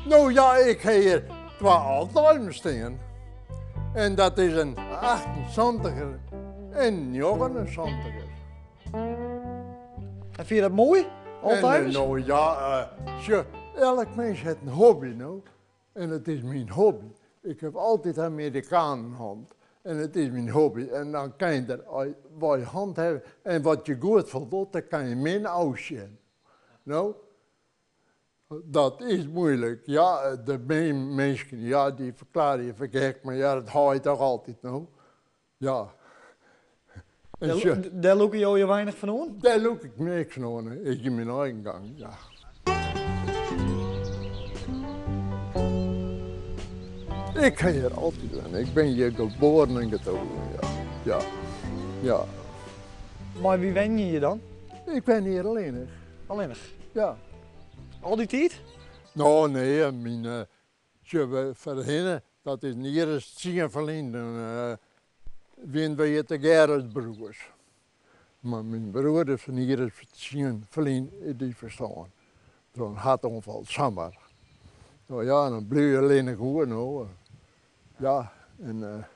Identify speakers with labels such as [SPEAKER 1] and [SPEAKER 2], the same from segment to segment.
[SPEAKER 1] Nou ja, ik heb hier 2 altuinen staan. En dat is een 78er en een 79er.
[SPEAKER 2] En vind je dat mooi? Altijd?
[SPEAKER 1] Nou ja, elk mens heeft een hobby nou. En het is mijn hobby. Ik heb altijd Amerikanen hand. En het is mijn hobby. En dan kan je er wat je hand hebben. En wat je goed voldoet, dan kan je min uitzien. Nou, dat is moeilijk. Ja, de mensen, ja, die verklaren je vergek, maar ja, dat hou je toch altijd nou. Ja.
[SPEAKER 2] Daar look je je weinig van aan?
[SPEAKER 1] Daar look ik niks van. Ik in mijn eigen gang, ja. Ik ga hier altijd zijn. Ik ben hier geboren en getogen, ja. Ja. Ja.
[SPEAKER 2] Maar wie wen je dan?
[SPEAKER 1] Ik ben hier alleenig.
[SPEAKER 2] Alleenig?
[SPEAKER 1] Ja.
[SPEAKER 2] Al die tijd?
[SPEAKER 1] Nou, nee, mijn verhinnen, dat is niet eens 10 verliezen. Wien we hier te Gerritsbroers. Maar mijn broer is van hier is 10 verliezen, die verstaan. Door een hartongeval, zomaar. Nou ja, dan bleef je alleen goed, nou. Ja, en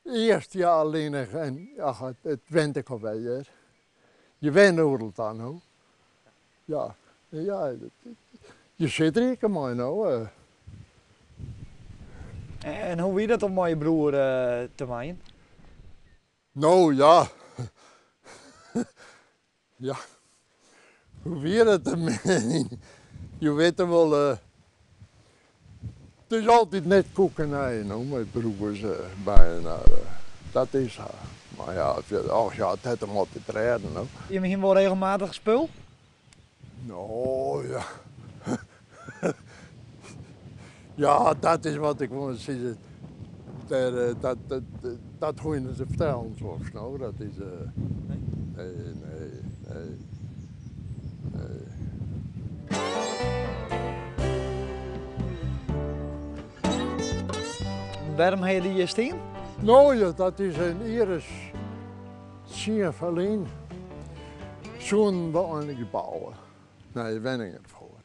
[SPEAKER 1] eerst jaar alleen en ja, het went ik al bij. Je went over het dan, nou. Ja, ja, je zit er maar nou.
[SPEAKER 2] En hoe wie dat om mijn broer te maken?
[SPEAKER 1] Nou ja. Ja. Hoe weer het ermee? Je weet er wel. Het is altijd net koekenij, nou, mijn broers bijna. Dat is haar. Maar ja, het heeft hem altijd redden, nou.
[SPEAKER 2] Je begint wel regelmatig spul?
[SPEAKER 1] Nou ja. Ja, dat is wat ik wil zeggen. Dat hoor je te vertellen soms, nou. Dat is. Nee.
[SPEAKER 2] Waarom heb je die hier staan?
[SPEAKER 1] Nou ja, dat is een iris zeer verleen. Zo'n beëindigd bouwen. Nee, Wenningen voor.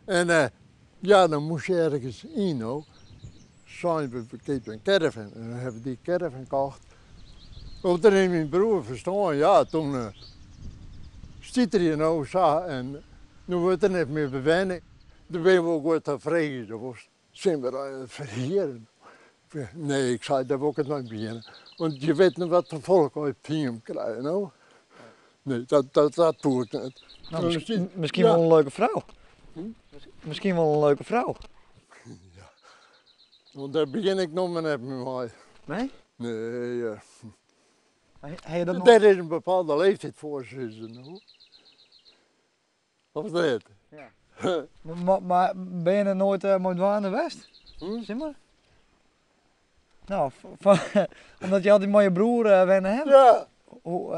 [SPEAKER 1] En ja, dan moest je ergens in, nou. Zijn we een caravan. En dan hebben we die caravan gekocht. Op de heeft mijn broer verstaan, ja, toen stiet er hier nou zo en nu wordt er niet meer bewennen. Toen ben we ook wat tevreden. Dan zijn we aan het verheren. Nee, ik zei, daar wil ik het nooit beginnen. Want je weet niet wat de volk uit film krijgen, nou. Nee, dat doe ik niet.
[SPEAKER 2] Nou, misschien wel een leuke vrouw. Misschien wel een leuke vrouw.
[SPEAKER 1] Ja. Want daar begin ik nog maar net mee.
[SPEAKER 2] Nee?
[SPEAKER 1] Nee,
[SPEAKER 2] Heb je dat nog?
[SPEAKER 1] daar is een bepaalde leeftijd voor ze, nou. Of dat?
[SPEAKER 2] Ja. Maar ben je er nooit mooi dwaande geweest? Zeg maar. Nou, omdat je altijd mooie broer wennen hebt.
[SPEAKER 1] Ja.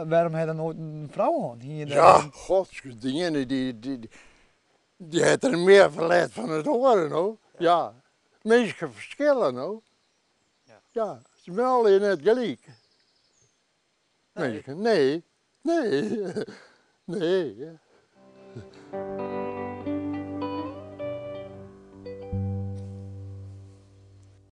[SPEAKER 2] Waarom heb je dan nooit een vrouw aan?
[SPEAKER 1] Ja, godsdienst, die heeft er meer verleid van het horen, nou. Ja. Mensen verschillen, nou. Ja, ze zijn alleen net gelijk. Mensen, nee.